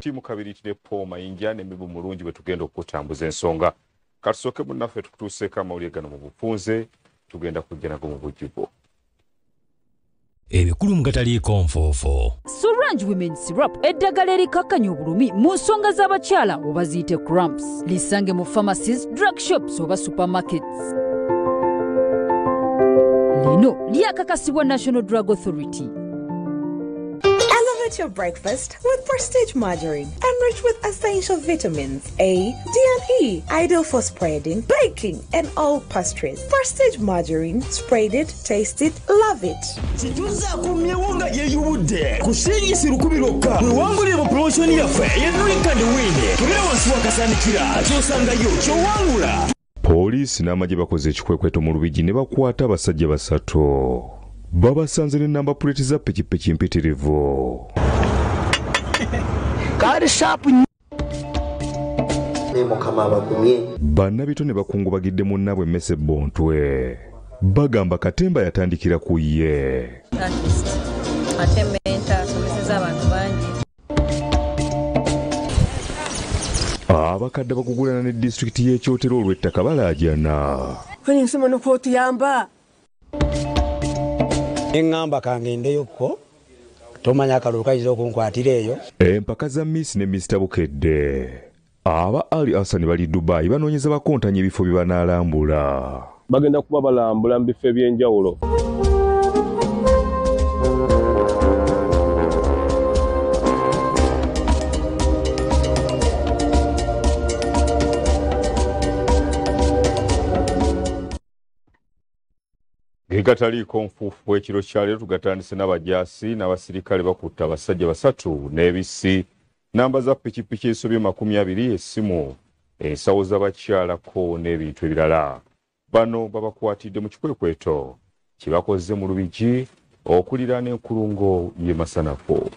ttiimu kabiritire Paul Mayinja n'emibu mulungi bwe tugenda okutambuza ensonga. Katusooke munnaffe tutuuseeko amawulire gano mu bufunze tugenda kujja nago mu bujjuvu. Ebikulu mugataliiko nfoofo. Sorange Women Syrup eddagala erikakkanya obulumi mu nsonga z'abakyala oba ziyite cramps. Lisange mu pharmacies, drug shops oba supermarkets. Lino lyakakasibwa National Drug Authority. Elevate your breakfast with Prestige margarine, enriched with essential vitamins A, D, and E, ideal for spreading, baking, and all pastries. Prestige margarine, spread it, taste it, love it. Situza kumyewonga yeyubude kusingisi rukubiroka wewangule mu promotion yafe yenulika ndiwine tubira wansi wakasanikira kyosangayo kyowangula. Poliisi n'amagye bakoze ekikwekweto mu Lubigi ne bakwata abasajja basatu. Babasanze ne namba puleti za pikipiki mpitirivu. Kali sharp Bannabito ne bakungubagidde munnaabwe Mese Bontwe. Bagamba Katemba yatandikira ku ye. Abakadde bakugulana ne disitulikiti y'ekyotero olw'ettaka balaajana. Kwenye nsema n'okwotuyamba. Engamba kangendeyo ko tomanya akalulu kayinza okunkwatira eyo. Empaka za Miss ne Mr. Bukedde. Aba Ali Hassan bali Dubai banoonyeza bakontanya ebifo bye banaalambula. Bagenda kuba balambula mu bifo eby'enjawulo. Gataliiko nfuufu ekiro kya leero tugatandise n'abajaasi n'abasirikale bakutta abasajja basatu n'ebisi namba za pikipiki esobye 20 essimu ensawo z'abakyalako n'ebintu ebirala. Bano babakwatidde mu kikwekweto kibakoze mu Lubigi okuliraana enkulungo y'e Masanafu.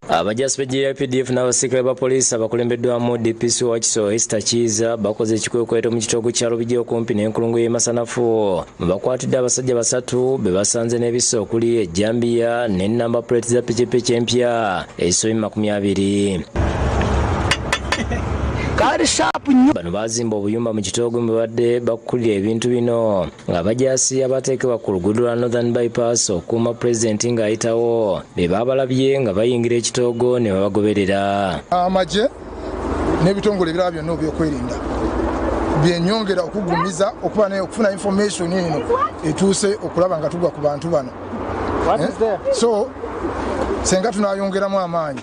Abajaasi b'eggye PDF n'abasirikale ba poliisi abakulembeddwamu DPC Wakiso Esther Kiza bakoze ekikwekweto mu kitoogo kya Lubigi okumpi n'enkulungo y'e Masanafu. Bakwatidde abasajja basatu be basanze n'ebisa okuli ejjambiya n'ennamba puleti za pikipiki empya ezisobe 20. Kali sharp bano bazimba obuyumba mu kitoogo mwe badde bakulira ebintu bino ng'abajaasi abateekebwa ku luguudo lwa Northern Bypass okuuma pulezidenti ng'ayitawo be baabalabye nga bayingira ekitoogo ne babagoberera. Amagye n'ebitongole ebirala byonna ebyokwerinda byenyongera okugumiza okufuna information eno etuuse okulaba nga tugwa ku bantu bano. So senga tunayongeramu amaanyi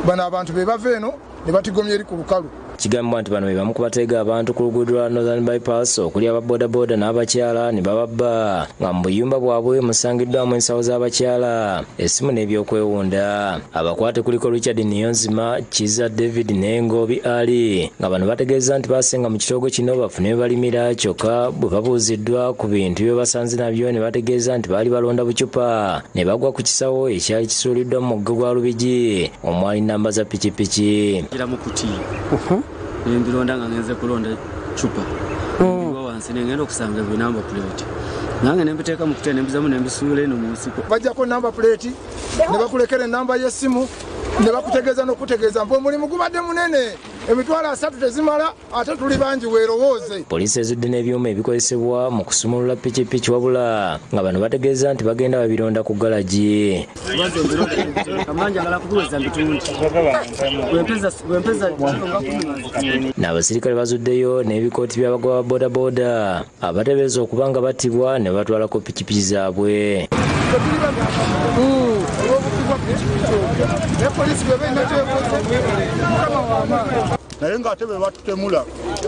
bano abantu be bava eno ne batigomya eri ku lukalu. Kigambwa nti bano be bamu ku bateega abantu ku luguudo lwa Northern Bypass okuli ababodaboda n'abakyala ne bababba nga mu buyumba bwabwe musangiddwamu ensawo z'abakyala essimu n'ebyokwewunda. Abakwate kuliko Richard Niyonzima, Kiza David n'Engobi Ali nga bano bategeeza nti basenga mu kitoogo kino bafune balimira kyokka bwe babuuziddwa ku bintu bye basanze nabyo ne bategeeza nti baali balonda bucupa ne bagwa ku kisawo ekyali kisuuliddwa mu mugga gwa Lubigi omwali namba za pikipiki. Ndilonda nga ngenze kulonda chupa. Wansi ngenda okusanga bwe namba plate. Nange nembiteeka mu kutene mbizamu nembisuula eno mu nsiko. Bajjako namba plate ne bakulekera namba y'essimu ne bakutegeeza n'okutegeeza mbu omulimu gubadde munene emitwalo 3 tezimala ate tuli bangi weerowooze. Poliisi ezudde n'ebyuma ebikozesebwa mu kusumulula pikipiki wabula nga bano bategeeza nti bagenda babironda ku galagi. N'abasirikale bazuddeyo n'ebikooti by'abagoba bodaboda abateebereza okuba nga battibwa ne batwalako pikipiki zaabwe. naye ng'ate be batutemula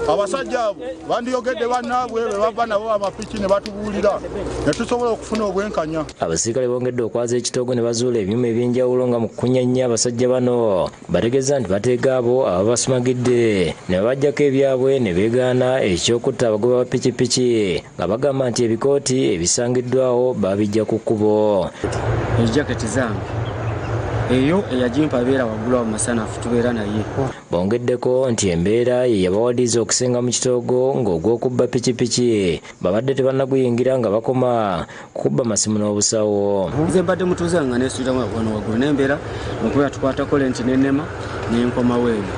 abasajja abo bandiyogedde bannaabwe be bava nabo amapiki ne batubuulira ne tusobola okufuna obwenkanya. Abasirikale bongedde okwaza ekitoogo ne bazuula ebyuma eby'enjawulo nga mu kunyanya abasajja bano bategeeza nti bateega abo ababasumagidde ne babajjako ebyabwe ne beegaana ekyokutta abagoba ba pikipiki nga bagamba nti ebikooti ebisangiddwawo babijja ku kkubo. Ejaketi zange eyo eyagimpa abeera waggulu awo masanafu tubeera naye. Bongeddeko nti embeera ye yabawaliza okusenga mu kitoogo ng'ogw'okubba pikipiki babadde tebannaguyingira nga bakoma kukubba masimu n'obusawo. Nze mbadde mutuuze nga neesuuliramu wano waggulu n'embeera okubeera tukwatako lenti n'ennema n'enkomawo eno.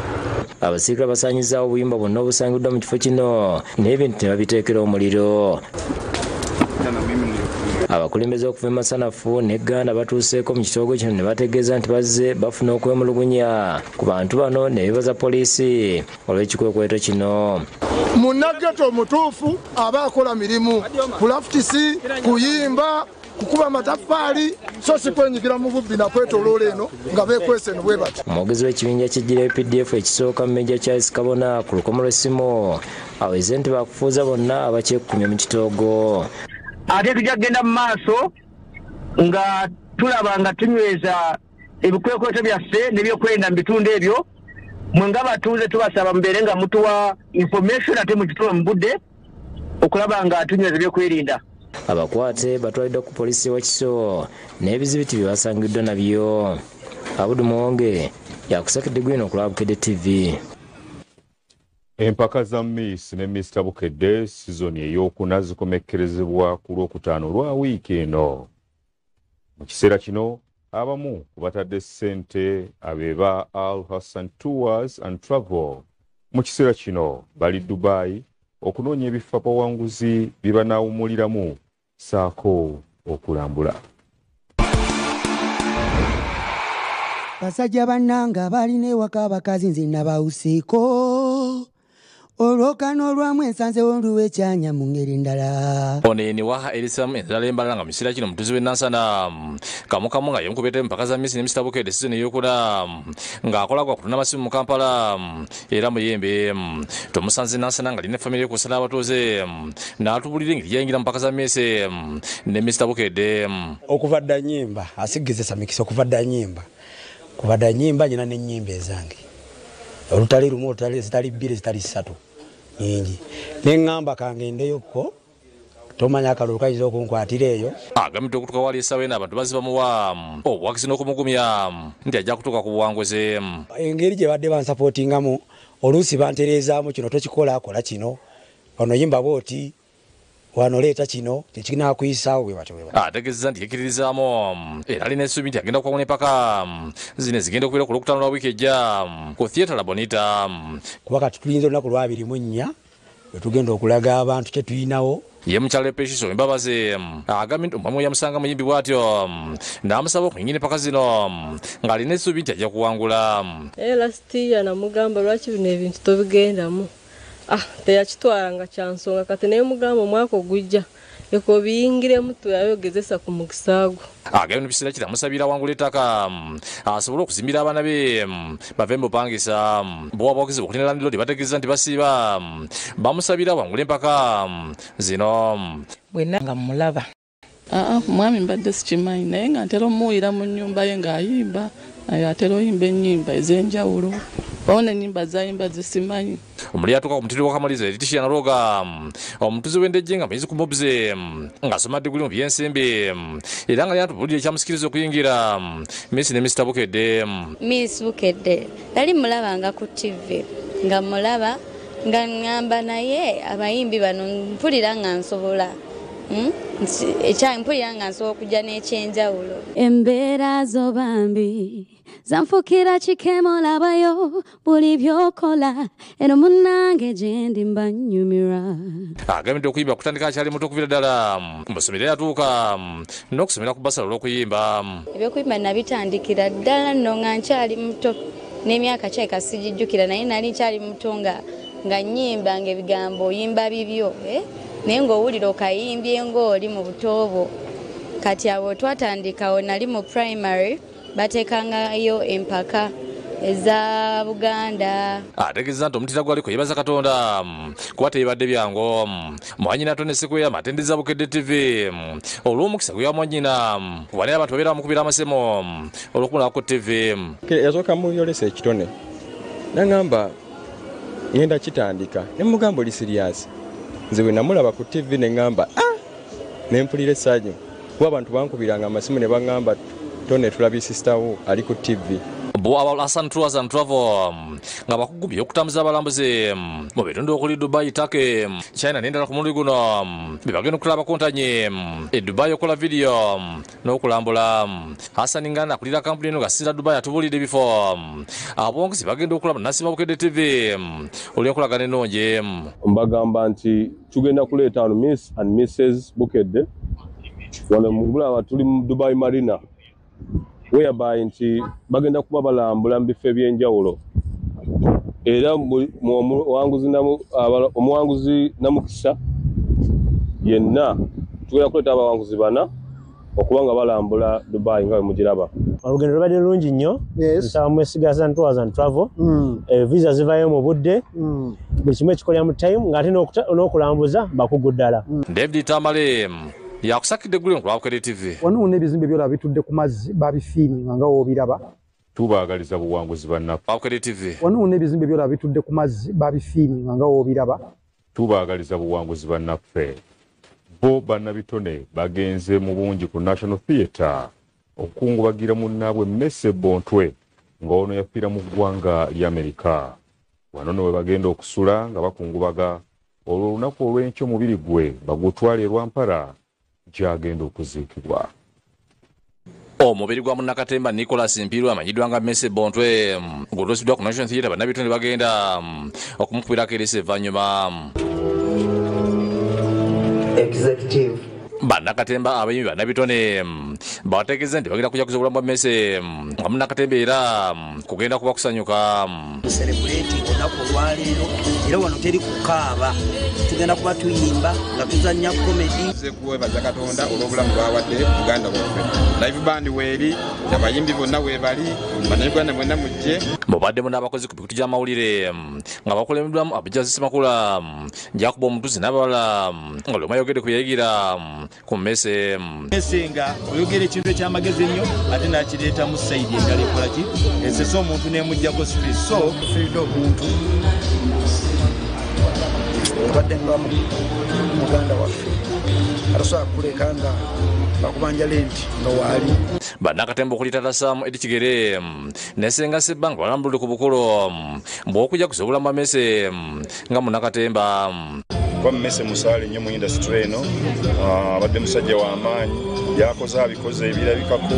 Abasirikale basaanyizaawo obuyimba bwonna obusangiddwa mu kifo kino n'ebintu tebabiteekera omuliro. Abakulembeze okuva e Masanafu ne Gganda batuuseeko mu kitoogo kino ne bategeeza nti bazze bafuna okwemulugunya ku bantu bano ne beebaza poliisi olw'ekikwekweto kino. Munnageto omutuufu aba akola mirimu kulafutisi kuyimba kukuba mataffaali so si kwenyigira mu bubbi na kwetoloola eno nga beekwese eno bwe bati. Omwogezi w'ekibinja ky'eggye PDF ekisooka Major Charles Kabona ku lukomo lw'essimu aweze nti bakufuuza bonna abakyekkumya mu kitoogo. Ate tujja kugenda mu maaso nga tulaba nga tunyweza ebikwekweto byaffe n'ebyokwenda mu bitundu ebyo. Mwe nga batuuze tubasaba mubeere nga mutuwa information ate mugituwa mu budde okulaba nga tunyweza ebyokwerinda. Abakwate batwaliddwa ku poliisi wa Kiso n'ebizibiti bye basangiddwa nabyo. Abudu Muwonge yakusakidde gwino ku Bukedde TV. Empaka za Miss ne Mr. Bukedde sizoni ey'okuna zikomekkerezebwa ku Lwokutaano lwa wiiki eno. Mu kiseera kino abamu batadde ssente abeba Al Hassan Tours and Travel. Mu kiseera kino bali Dubai okunoonya ebifo abawanguzi bye banaawumuliramu saako okulambula. Basajja bannanga balina ewaka abakazi nze nabawuseeko olwokano olwamu ensanzewo oluwekyanya mu ngeri endala. Ono ni waha elisamu enzala embalala nga mu kiseera kino mutuzi w'ennansana kamukamu nga yemukubedde empaka za Miss ne Mr. Bukedde sizoni ey'okuna ng'akola kwa kutunda masimu mu Kampala era muyembe tumusanze nansana nga alina famire kusala abatuuze n'atubulira engeri yayingira mu mpaka za Miss ne Mr. Bukedde. Okuva dda nnyimba asigizesa mikisa okuva dda nnyimba kuva dda nnyimba nyina n'ennyimba ezange olutali lumu olutali zitali bbiri zitali ssatu nyingi neŋŋamba kangendeyokko tomanya akalulu kayinza okunkwatira eyo. Agambye okutuuka wali essaawa eno abantu bazzi bamuwa obuwagizi n'okumugumya nti ajja kutuuka ku buwanguzi. Engeri gye badde bansapootingamu oluusi bantereezaamu kino tokikola kola kino wano yimba booti wano leeta kino tekinakuyisaawo bwe batyo. Ategeezezza nti yekkiririzaamu era alina essuubi nti agenda kukwawuna empaka zino zigenda okubeera ku Lwokutaano lwa wiiki ejja ku Theatre La Bonita. Kuba kati tulinza olunaku lwa 24 we tugenda okulaga abantu kye tulinawo. Ye mukyala Peshiso Embabazi agambye nti omwami yamusanga muyimbi bw'atyo n'amusaba okuyingira empaka zino ng'alina essuubi nti ajja kuwangula. Last year namugamba lwaki bino ebintu tobigendamu teyakitwala nga kyansonga kati naye mugamba omwaka ogujja eko biyingiremu tuyayogezesa ku mukisa gwo. Agambye mu biseera kiri amusabira wangula ettaka asobole okuzimbira abaana be bave mu bupangisa bw'abawagizi okulinda Land Road bategeeza nti basiiba bamusabira wangula empaka zino. Bwenna nga mulaba mwami mbadde sikimanyi naye nga ntera omuwulira mu nnyumba ye ng'ayimba atera oyimba ennyimba ez'enjawulo baona ennyimba zayimba zisimanyi. Omuli atuuka ku mutiri w'akamaliza Letitia Naroga omutuzi w'endejje nga muyizi ku mobze ng'asoma diguli mu byensimbi era nga yatubulira ekyamusikiriza okuyingira Miss ne Mr. Bukedde. Miss Bukedde yali mulabanga ku TV nga mulaba nga ngamba naye abayimbi bano mpulira nga nsobola mpulira nga nsobola okujja n'ekyenjawulo. Embeera zo bambi zanfukira kikemo labayo buli byokola eno munnange gye ndi mbanyumira. Agambye okuyimba kutandika akyali muto okuvira ddala mu ssomero yatuuka n'okusomera ku basala olw'okuyimba. Ebyokuyimba nabitandikira ddala nno nga nkyali muto n'emyaka kyeka sigijjukira naye nali nkyali muto nga nnyimba ng'ebigambo oyimba bibyo naye ng'owulira okayimbye ng'oli mu buto. Kati abo twatandikawo nali mu primary batekangayo empaka eza Buganda. Ategeeza nti omutira gwaliko yebaza Katonda kuba tebadde byangu. Mwanyina atonesekweya matendeza Bukedde TV olw'omukisa gwe yamwanyina wali abantu babeera bamukubira amasemo olw'okunaba ku TV. Yasooka muyolesa ekitone nangamba ngenda kitandika ne mugamba oli serious. Nze bwe namulaba ku TV ne ngamba nempulira essanyu kuba abantu bankubiranga amasimu ne baŋŋamba tone tulabi sister wo ali ku TV bo Hassan Tours and Travel nga bakugubye okutambuza abalambuzi mu bitundu okuli Dubai, Turkey, China n'endala ku mulundi guno bebagenda okulaba kontanye Dubai okola video n'okulambula. Hassan Ngana akulira kampuni eno gasira Dubai atubulidde bifo abongozi bagenda okulaba Nasiba Bukedde TV oli enkolagana ennungi. Mbagamba nti tugenda kuleeta wano Miss and Mrs Bukedde wano mu bulaba tuli mu Dubai Marina whereby nti bagenda kuba balambula mu bifo ebyenjawulo era omuwanguzi namukisa yenna tugenda kuleeta abawanguzi bana okuba nga balambula Dubai nga bwe mugiraba. Olugendo lubadde lulungi nnyo. Nsaba mwesiga Hassan Tours and Travel. Visa zivayo mu budde buli kimu ekikolera mu time ng'ate n'okulambuza bakugu ddala. David Tamale yakusakidde guli ku Bukedde TV. Wano n'ebizimbe byolaba bitudde ku mazzi babifiiringa nga woobiraba. Tubaagaliza buwanguzi bannaffe. Bukedde TV. Wano n'ebizimbe byolaba bitudde ku mazzi babifiiringa nga woobiraba. Tubaagaliza buwanguzi bannaffe. Bo bannabitone bagenze mu bungi ku National Theatre okungubagira munnaabwe Mmese Bontwe ng'ono yafiira mu ggwanga ly'Amerika. Wano ne we bagenda okusula nga bakungubaga olwo olunaku olw'enkyo omubiri gwe bagutwala e Rwampara gy'agenda okuziikibwa. Omubiri gwa Munnakatemba Nicholas Mpiru amanyiddwa nga Mmese Bontwe gulosiddwa ku National Theatre bannabitone bagenda okumukubirako erisa evvannyuma. Executive Bannakatemba abayimbi bannabitone bategeeza nti bagenda kujja kuzibula Mmese nga Munnakatemba era kugenda kuba kusanyuka. Celebrate olunaku olwaleero era wano teri kukaaba tugenda kuba tuyimba nga tuzannya comedy. Nze kuwebaza Katonda olw'obulamu bwawadde Uganda bwaffe. Live band weeri abayimbi bonna weebali bannayuganda mwenna mujje. Mubaddemu n'abakozi ku mikutu gy'amawulire nga bakulembeddwamu Abijja Simakula, Jacob Omutuzi n'abalala nga lwe mayogedde ku byayigira ku Mmese. Mmese nga oyogera ekintu eky'amagezi ennyo ate n'akireeta mu sayidi endala ekola ki esesa omuntu n'emuggyako street so tufiiridde omuntu abadde nga muganda waffe atasobola kuleka nga bakubanja lenti nga waali. Bannakatemba okuli Tata Sam Edi Kigere ne Ssenga Ssebbanga balambulidde ku bukulu bw'okujja kusobola mu Mmese nga Munnakatemba. Kwa Mmese musaale nnyo mu industry eno abadde musajja w'amaanyi yakoze abikoze ebirabikako.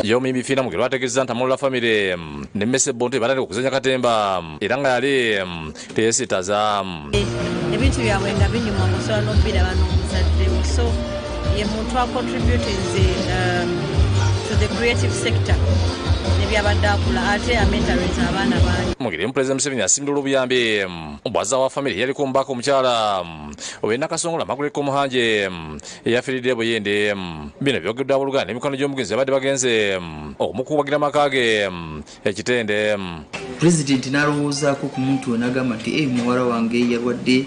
Y'omuyimbi Fiina Mugero ategeeza nti Amulula famire ne Mmese Bontwe batandika okuzannya Katemba era nga yali teyeesittaza. Ebintu byabwe nga binyuma musobola n'okubiraba n'omuzadde so ye muntu acontributinze to the creative sector nebyabadde akula ate amentalisa abaana bangi. Mugere President Museveni asimbye olw'obuyambi bwazza wa famire yaliko omubaka omukyala ow'e Nakasongola Margaret Komuhanje eyafiiridde Buyende. Bino byogeddwa abooluganda n'emikono gy'omugenzi abadde bagenze okumukubagira amaka ge ekitende. Pulezidenti n'alowoozaako ku muntu we n'agamba nti muwala wange yalwadde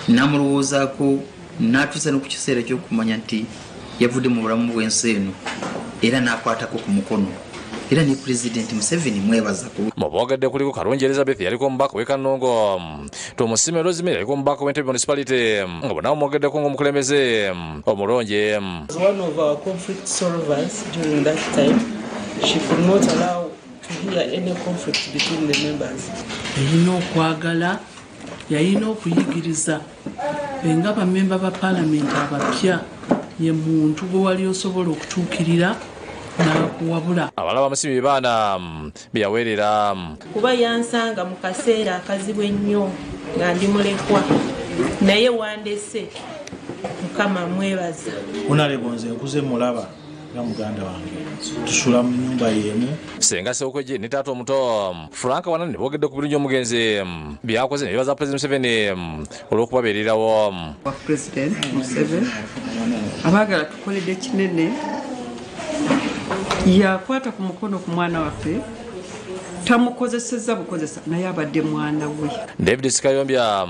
n'amulowoozaako n'atuusa ku kiseera ky'okumanya nti yavudde mu bulamu bw'ensi eno era n'akwatako ku mukono era ne Pulezidenti Museveni mwebaza ku. Mu boogadde kuliko Kalungi Elizabeth yaliko omubaka w'e Kanongo, Tomusime Rosemary yaliko omubaka w'Entebbe Municipality nga bonna mwogeddeko ng'omukulembeze omulungi. As one of our conflict solvers during that time, she could not allow to hear any conflict between the members. Yalina okwagala, yalina okuyigiriza nga bamemba ba paalamenti abapya ye muntu gwe wali osobola okutuukirira n'akuwabula. Abalaba amasimi baana byaweerera. Kuba yansanga mu kaseera akazibu ennyo nga ndi mulekwa naye wandese Mukama mwebaza. Unalebonze nkuze mulaba nga muganda wange tusula mu nyumba yemu. Ssenga Sseokweje ne taata omuto Frank Wanane boogedde ku birungi omugenzi byakoze ne bibaza President Museveni olw'okubabeererawo. President Museveni abaagala tukoledde kinene yakwata ku mukono ku mwana waffe tamukozesezza bukozesa naye abadde mwana we. David Sikayombya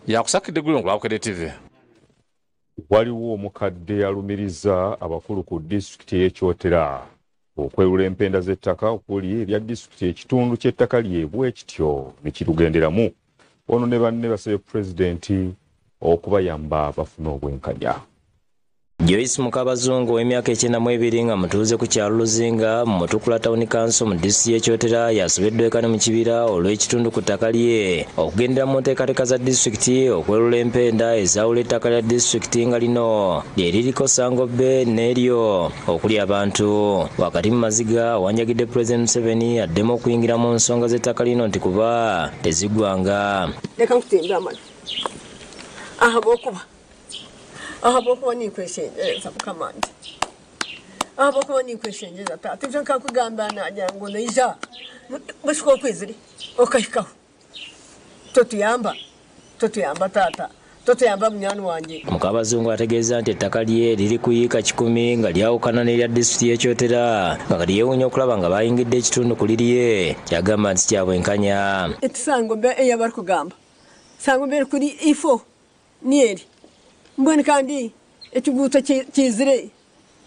yakusakidde gulungu lwa Bukedde TV. Waliwo omukadde alumiriza abakulu ku disitulikiti y'Ekyotera okwelula empenda z'ettaka okuli erya disitulikiti ekitundu ky'ettaka lyebwe kityo ne kirugenderamu. Ono ne banne basabye Pulezidenti okubayamba bafune obwenkanya. Joyce Mukabazungu w'emyaka 92 nga mutuuze ku kyalo Luzinga mu Mutukula Town Council mu disitulikiti y'Ekyotera yasobeddwa ekane mu kibira olw'ekitundu ku ttaka lye okugendera mu nteekateeka za disitulikiti okwerula empenda ezawula ettaka lya disitulikiti nga lino lye liriko Sangobbe n'eryo okuli abantu wakati mu maziga wanjagidde President Museveni addemu okuyingira mu nsonga z'ettaka lino nti kuba teziggwanga. Leka nkutembe amali ahabokuba nikweshenjeza mukamandi ahabokuba nikweshenjeza tata ivyo nkakugamba nagira ngo neija bashika okwizire okahikaho totuyamba tata totuyamba munyani wanje. Mukabazungu ategeeza nti ettaka lye liri kuyiika 10 nga lyawukana n'erya disitulikiti y'Ekyotera nga lyewuunya okulaba nga bayingidde ekitundu ku lirye kyagamba nti kyabwenkanya. Sangobbe eyabari kugamba Sangobbe kuri ifo nieri mbone kandi ekiguto kizire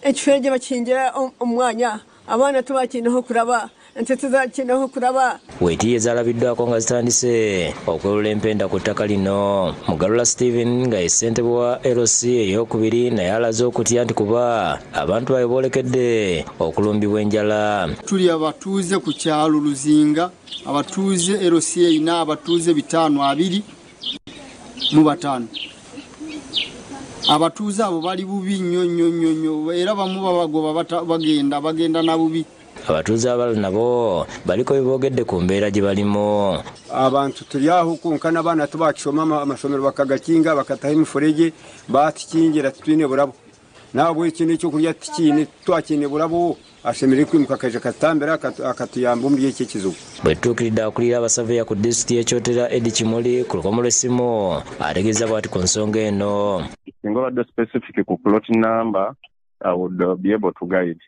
ekifeje bakingira omwanya abana tubakinaho kuraba entete zakinaho kuraba. Weetiye zalabiddwako nga zitandise okwerula empenda ku ttaka lino. Mugalula Stephen nga ssentebe wa LC ey'okubiri naye alaze okutya nti kuba abantu bawe boolekedde okulumbibwa enjala. Tuli abatuuze ku kyalo Luzinga, abatuuze LC erina abatuuze 525 abatuuze abo bali bubi nnyo era bamu babagoba bagenda na bubi. Abatuuze abalala nabo baliko bibogedde ku mbeera gye balimu. Abantu tuli aho kunkana abaana tubakisoma amasomero bakagakinga bakataha emiferege batikingira tutwine burabo nabo ekintu ekyokulya tikine twakine burabo asemere kwimuka kaje katambera akatuyamba muri iki kizugo. Bwetuukiridde akulira abasaveya ku disitulikiti y'Ekyotera Eddie Kimuli ku lukomo lw'essimu ategeeza bw'ati ku nsonga eno. Single the specific plot number, I would be able to guide.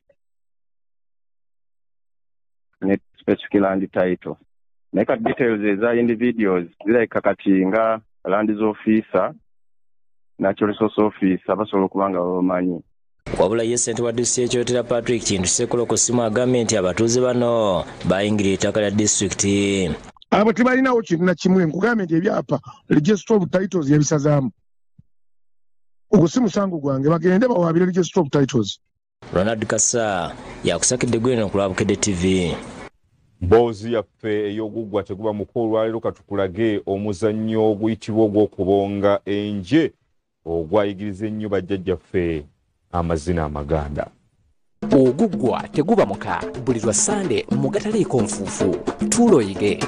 Net specific land title. Make details is individuals like Kakatinga, land officer, natural resource officer, abasobola kubanga bamanyi. Wabula ye ssentebe wa disitulikiti y'Ekyotera Patrick Kintu Sekolo ku ssimu agambye nti abatuuze bano bayingirira ettaka lya disitulikiti. Abo tebalinawo kintu na kimwe nkugambye nti ebyapa register of titles yabisazaamu. Okusimusango gwange bagende bawaabire register of titles. Ronald Kasa yakusakidde gweno ku Lwabukedde TV. Mboozi yaffe ey'oguggwa teguba mukulu olwaleero katukulage omuzannyo oguyitibwa ogw'okubonga enje ogwayigiriza ennyo bajjajjaffe amazina amaganda. Oguggwa teguba muka buli lwa Sande mu gataliiko nfuufu tuloyige.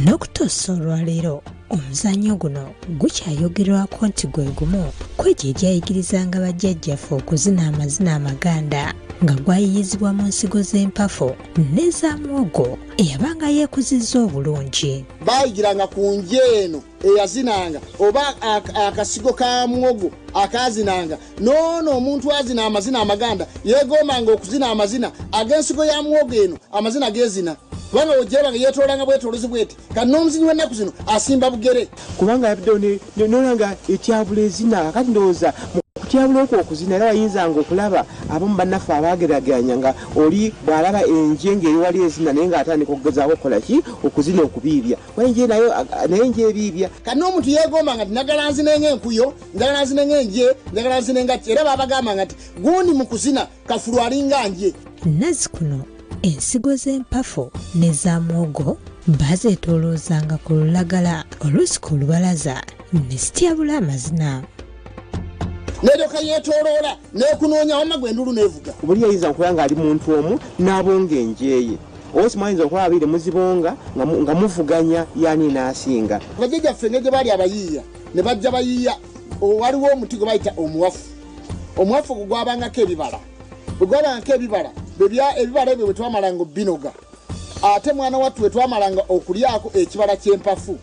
N'okutuusa olwaleero omuzannyo guno gukyayogerwako nti gwe gumu kwegyo egyayigirizanga bajjajjaffe okuzina amazina amaganda nga gwayiyizibwa mu nsigo z'empafu n'eza mwogo eyabanga yeekuzizza obulungi. Baayigiranga ku nje eno eyazinanga oba akasigo ka mwogo akazinanga noono omuntu azina amazina amaganda yeegombanga okuzina amazina ag'ensigo ya mwogo eno amazina geezina kubanga ojjebanga yeetoolanga bwetoolozi bweti kati n'omuzinyi w'ennaku zino asimba bugere kubanga yabiddewo nolanga etyabula ezina kati ndowooza kutyabula okwo okuzina era wayinzanga okulaba abamu bannaffe abaageraganya nga oli bw'alaba enje ng'eri wali ezina naye ng'atandika okugezaako okukola ki okuzina okubiibya wayenje naye nje ebiibya kati n'omuntu yeegombanga nti njagala nzinenga enkuyo njagala nzinenga enje njagala nzinenga ki era baabagambanga nti gundi mu kuzina kafulu alinga nje. Nazzikuno ensigo z'empafu n'eza mwogo bazeetooloozanga ku lulagala oluusi ku lubalaza ne zityabula amazina. Neryoka yeetooloola n'ekunoonya wamma gw'endulu n'evuga. Buli yayinza okuba ng'ali muntu omu n'abonga enjeeye osi mwayinza okuba abiri muzibonga nga muvuganya yani n'asinga. Bajjajjaffe ng'egye baali abayiiya ne bajja bayiiya waliwo omuti gwe bayita omuwafu. Omuwafu gwe gwabangako ebibala bwe gwabangako ebibala ebibala ebyo bwe twamalanga obbinoga ate mwana wattu bwe twamalanga okulyako ekibala ky'empafu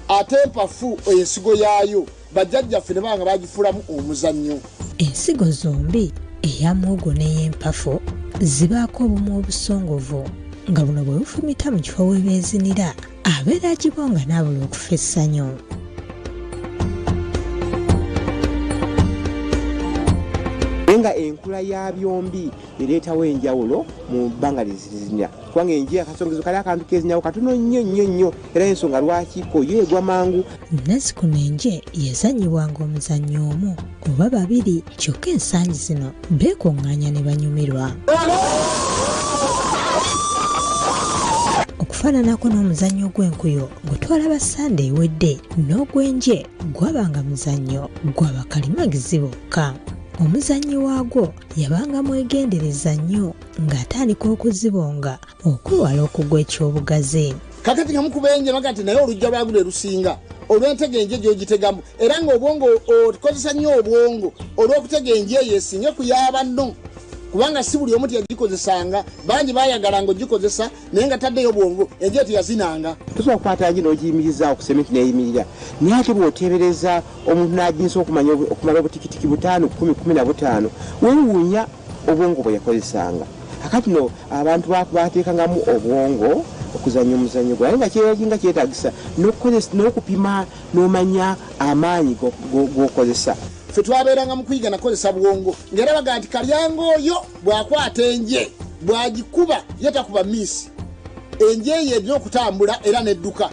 ate empafu ensigo yaayo bajjajjaffe ne banga bagifuulamu omuzannyo. Ensigo zombi eya mwogo n'ey'empafu zibaako obumu obusongovu nga buno bwe bufumita mu kifo we beezinira abeera agibonga n'abula okufa essanyu. Nga enku enkula ya byombi ereetawo enjawulo mu bbanga lizinya kubanga enje akasongezo kali akantu kezinyawo katono nnyo era ensonga lwaki koyo egwa mangu. Nazikuno enje yazanyibwanga omuzannyo omu oba babiri kyokka ensangi zino beekonganya ne banyumirwa. Okufaananako n'omuzannyo gw'enkuyo gwe twalaba Sande ewedde n'ogw'enje gwabanga muzannyo gw'abakalimagizi bokka. Omuzannyo waagwo yabanga mwegendereza nnyo ng'atandika okuzibonga okwewala okugwa ekyobugazi. Kakati nga mukubenje nakati naye olujja lwagule lusinga olw'entege enje gy'ogitegamu era ng'obwongo okozesa nnyo obwongo olw'okutega enje eyo esinga kuyaaba nno kubanga si buli omu teyagikozesanga bangi bayagalanga ogikozesa naye nga taddeyo obwongo enje teyazinanga. Tosobola kukwata nje n'ogiyimirizaawo ku sementi n'eyimirira naye ate bw'oteebereza omuntu n'aginsa okumala obutikitiki 5, 10, 15 weewuunya obwongo bwe yakozesanga. Kakati no abantu bateekangamu obwongo okuzanya omuzannyo gwa nga kyeyinga kyetaagisa n'okupima n'omanya amaanyi g'okozesa. Ffe twabeeranga mu kuyiga nakozesa bwongo ng'erabaga nti kalyango oyo bw'akwata enje bw'agikuba ye takuba miisi enje eyo erina okutambula era n'edduka.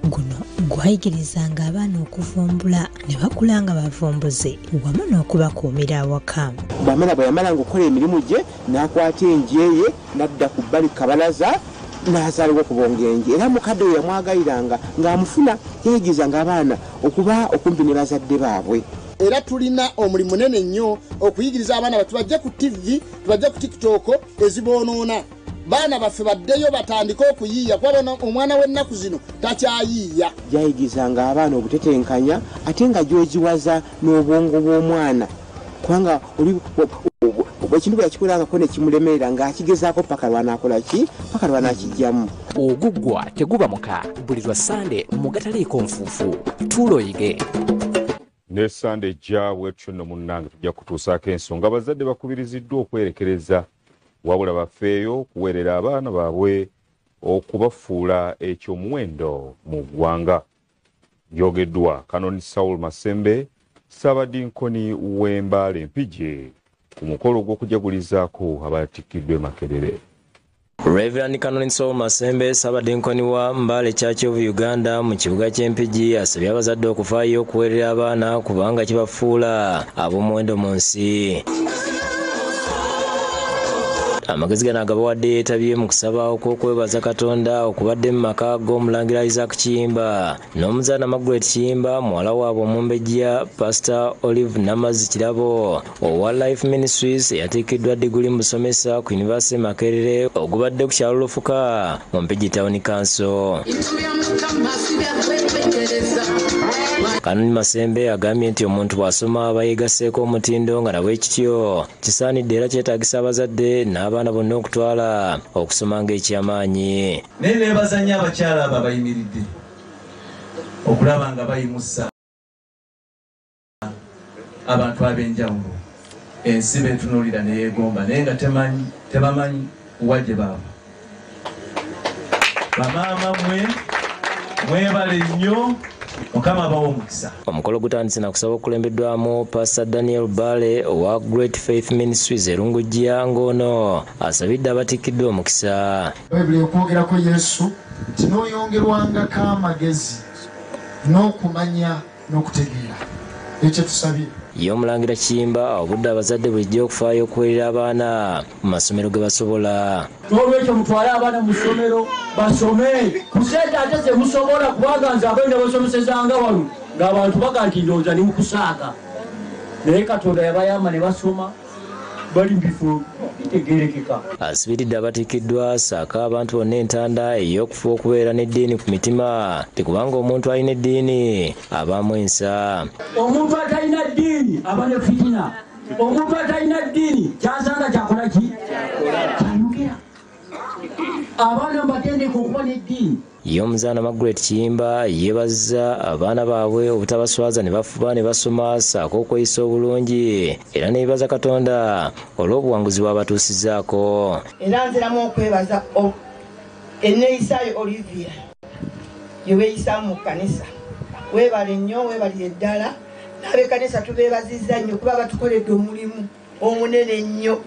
Guno gwayigirizanga abaana okuvumbula ne bakula nga bavumbuze wamu n'okubakuumira awaka. Bwamala bwe yamalanga okukola emirimu gye n'akwata enje ye n'adda ku bbali kabalaza n'azaalibwa okubonga enje era mukadde we yamwagayiranga ng'amufuna yayigizanga abaana okuba okumpi ne bazadde baabwe. Era tulina omulimu munene nnyo okuyigiriza abaana batu bajje ku TV tubajje ku TikTok eziboonoona baana baffe baddeyo batandika okuyiiya kuba omwana w'ennaku zino takyayiiya. Gyayigizanga abaana obutetenkanya ate nga gyogiwaza n'obwongo bw'omwana kubanga ekintu bwe yakikolangako ne kimulemerera ng'akigezaako paka lw'anaakolaki paka lw'anaakijjamu. Oguggwa teguba muka buli lwa Sande mu gataliiko nfuufu tuloyige. Ne Sande ejja bwetyo nno munnange tujja kutuusaako ensonga abazadde bakubiriziddwa okwerekereza wabula bafeeyo okuweerera abaana baabwe okubafuula ekyomuwendo mu ggwanga. Byogeddwa Kanoni Saul Masembe Ssaabadinkoni w'Embaale Mpigi ku mukolo gw'okujagulizaako abatikkiddwa Makerere. Reverend Canon Saul Masembe Ssaabadinkoni wa Mbale Church of Uganda mu kibuga ky'Empigi asabye abazadde okufaayo okuweerera abaana kubanga kibafuula ab'omuwendo mu nsi. Amagezi gano agabawadde yeetabye mu kusaba okw'okwebaza Katonda okubadde mu maka g'Omulangira Isaac Kiyimba n'omuzaana Margaret Kiyimba muwala waabwe omumbejja Pastor Olive Namazi Kirabo owa Life Ministries eyatiikiddwa diguli mu busomesa ku University Makerere ogubadde ku kyalo Lufuka mu Mpigi Town Council. Kanoni Masembe agambye nti omuntu bw'asoma abayegaseeko omutindo nga nabwe kityo kisaanidde era kyetaagisa abazadde n'abaana bonna okutwala okusoma ng'ekyamaanyi. Naye neebaza nnyo abakyala abo abayimiridde okulaba nga bayimusa abantu ab'enjawulo ensi beetunuulira ne yeegomba naye nga tebamanyi kuwa gye baava. Bamaama mwebale nnyo Mukama abawo omukisa. Omukolo gutandise na kusaba okulembeddwamu Pastor Daniel Bale owa Great Faith Ministries Erungujja ng'ono asabidde abatikkiddwa omukisa. Bayibuli ekwogerako Yesu nti n'oyongerwangako amagezi n'okumanya n'okutegeera ekyo tusabye. Ye Omulangira Kiyimba obudde abazadde bulijjo okufaayo okuweerera abaana mu masomero ge basobola. N'olwekyo mutwale abaana mu ssomero basome kuseeta ate ze musobola kubanga nze abaana basomesezanga wano ng'abantu baga nti ndowooza ni mukusaaga naye Katonda yabayamba ne basoma bali mu bifo bitegeerekeka. Asibiridde abatikkiddwa saaka abantu bonna entanda ey'okufa okubeera n'eddiini ku mitima tekubanga omuntu alina eddiini abaamu ensa. Omuntu atalina ddiini aba ne fitina. Omuntu atalina ddiini kyasanga kyakola ki? Kyayogera. Abaana mbatendeka okuba n'eddiini. Ye omuzaana Margaret Kiyimba yeebazza abaana baabwe obutabaswaza ne bafuba ne basoma saako okweyisa obulungi era ne yeebaza Katonda olw'obuwanguzi bw'abatuusizzaako. Era nziramu okwebaza enneeyisaayo Olivia gye weeyisaamu mu kkanisa. Weebale nnyo weebalire ddala n'ab'ekkanisa tubeebazizza nnyo kuba batukoledde omulimu omunene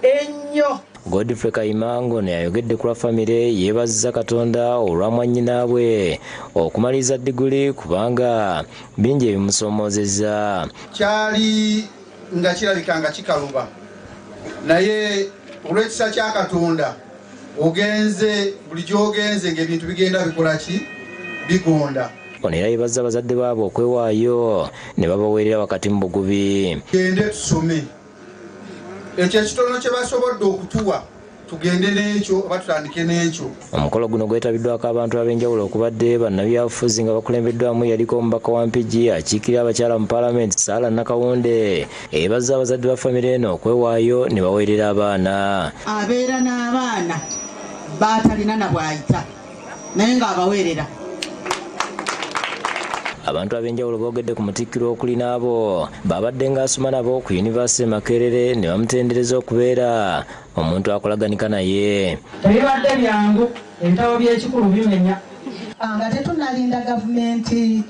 ennyo. Godfrey Kayimango ne ayogedde ku lwa famire yeebazizza Katonda olwa mwannyinaabwe okumaliriza diguli kubanga bingi ebimusomoozezza. Kyali nga kirabika nga kikaluba naye olw'ekisa kya Katonda ogenze buli gy'ogenze ng'ebintu bigenda bikola ki bigonda. Ono era yeebazza abazadde baabwe okwewaayo ne babaweerera wakati mu bugubi. Gende tusome ekyo ekitono kye basobodde okutuwa tugende n'ekyo oba tutandike n'ekyo. Omukolo guno gwetabiddwako abantu ab'enjawulo okubadde bannabyabufuzi nga bakulembeddwamu yaliko omubaka wa Mpigi akiikirira abakyala mu paalamenti Sarah Nakawunde yeebazza abazadde ba famire eno okwewaayo ne baweerera abaana. Abeera n'abaana baatalina na bw'ayita naye ng'abaweerera. Abantu ab'enjawulo boogedde ku mutikkiro okuli n'abo babadde ng'asoma nabo ku Yunivasite Makerere ne bamutendereza okubeera omuntu akolaganika naye. Tebibadde byangu ebitabo by'ekikulu bimenya. Nga tetunnalinda gavumenti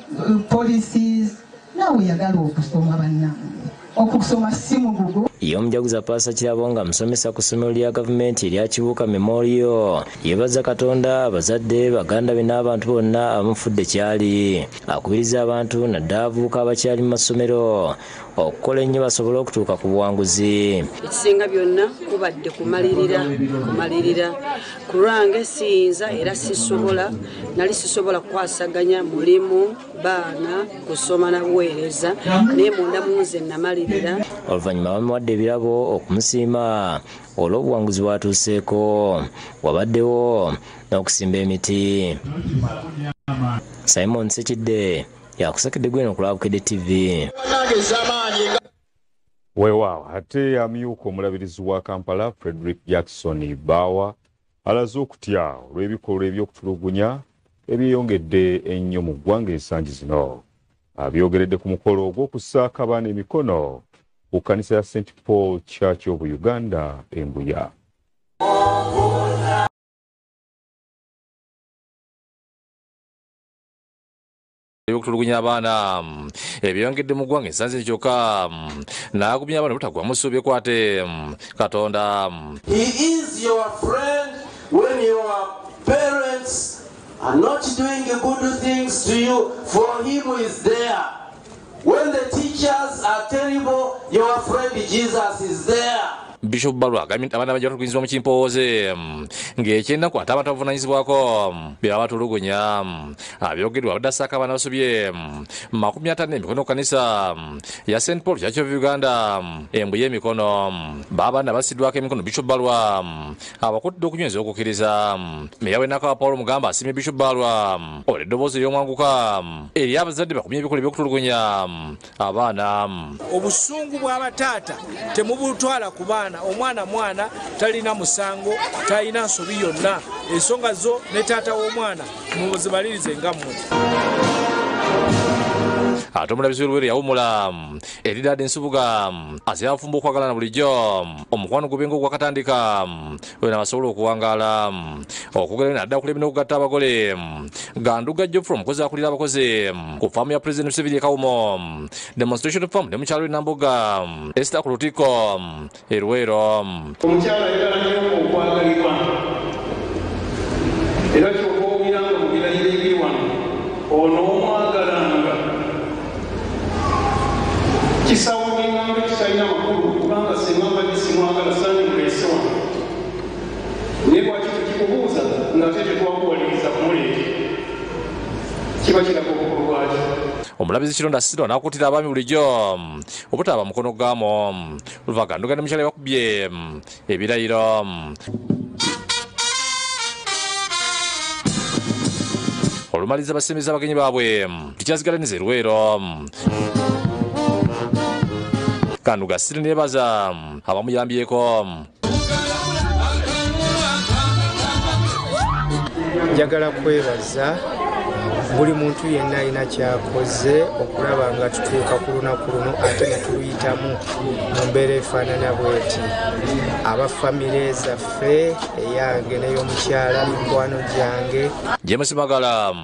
policies naawe yagala okusoma bannange okusoma si mugugu. Ye omujaguza Paasa Kirabo nga musomesa ku ssomero lya gavumenti erya Kibuuka Memorial yeebazza Katonda abazadde baganda be n'abantu bonna abamufudde kyali. Akubiriza abantu naddala abavubuka abakyali mu masomero okukola ennyo basobole okutuuka ku buwanguzi. Ekisinga byonna kubadde kumalirira ku lwange siyinza era nali sisobola kukwasaganya mulimu baana kusoma na buweereza naye munda munze namalirira. Oluvannyuma bamuwadde ebirabo okumusiima olw'obuwanguzi bwatuuseeko. Wabaddewo n'okusimba emiti. Simon Sekidde yakusekedde gweno ku Lwabukedde TV. Weewaawo ate amyuka omulabirizi wa Kampala Frederick Jackson Bawa alaze okutya olw'ebikolwa eby'okutulugunya ebyeyongedde ennyo mu ggwanga ensangi zino. Abyogeredde ku mukolo ogw'okussaako abaana emikono ku kkanisa ya St. Paul Church of Uganda Embuya. Okutulugunya abaana ebyongedde mu ggwanga ensangi kyokka n'agumya abaana butagwa mu ssuubi kwate Katonda. He is your friend when your parents are not doing good things to you, for him who is there. When the teachers are terrible, your friend Jesus is there. Bishop Balwa agambye abaana bajja kutukunyizibwa mu kimpooze ng'ekyennaku ate abantu abavunanyizibwako bye batulugunya. Abyogeddwa abadde assaako abaana basobye 50 emikono ku kkanisa ya St. Paul Church of Uganda Embuya emikono. Baabaana basiddwako emikono Bishop Balwa abakuttidde okunyweza okukkiriza. Meya w'ennaku Paul Mugamba asiimye Bishop Balwa olwa eddoboozi ery'omwanguka eri abazadde bakumye ebikolwa eby'okutulugunya abaana. Obusungu bw'abataata temubutwala ku baana. Omwana talina musango, talina nsobi yonna. Ensonga zo ne taata w'omwana muzibalirize nga mmwe. Ate omulabizi w'Oluwere yawumula Eridadi Nsubuga asyafumba okwagalana bulijjo omukwano gubenga ogwakatandika wena basobola okuwangaala okugera naddala kulema n'okugatta abagole. Ganduga Geoffrey omukozi akulira abakozi ku faamu ya President Museveni e Kawumo Demonstration Farm ne mukyalo Namboga Esther ku Lutiko e Luweero. Omukyala ayagala nnyo okwagalibwa era kyokka obiranga mu birayiro ebiri wano ono omwagalanga kisawo n'engamba ekitalina makulu kubanga sengamba gisimwagala sani mulese wano naye lwaki tukikubuuza nga te tetwakuwaliriza kumuleete kiba kiraga obukulu bwakyo. Omulabizi Kironda Siro n'akuutira abaami bulijjo obutaba mukono gamo luva Ganduga ne mukyala bakubye ebirayiro. Olumaliza basemeza abagenyi baabwe tikyazigalaniza e Luweero. Ganduga Siro neebaza abamuyambyeko. Njagala kwebaza buli muntu yenna alina kyakoze okulaba nga tutuuka ku lunaku luno ate ne tuluyitamu mu mbeera efaanana bweti. Abafamire zaffe eyange n'ey'omukyala mikwano gyange. James Magala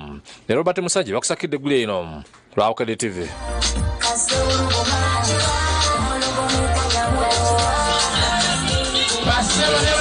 ne Robert Musajja bakusakidde eggulu eno ku Lwabukedde TV. Seven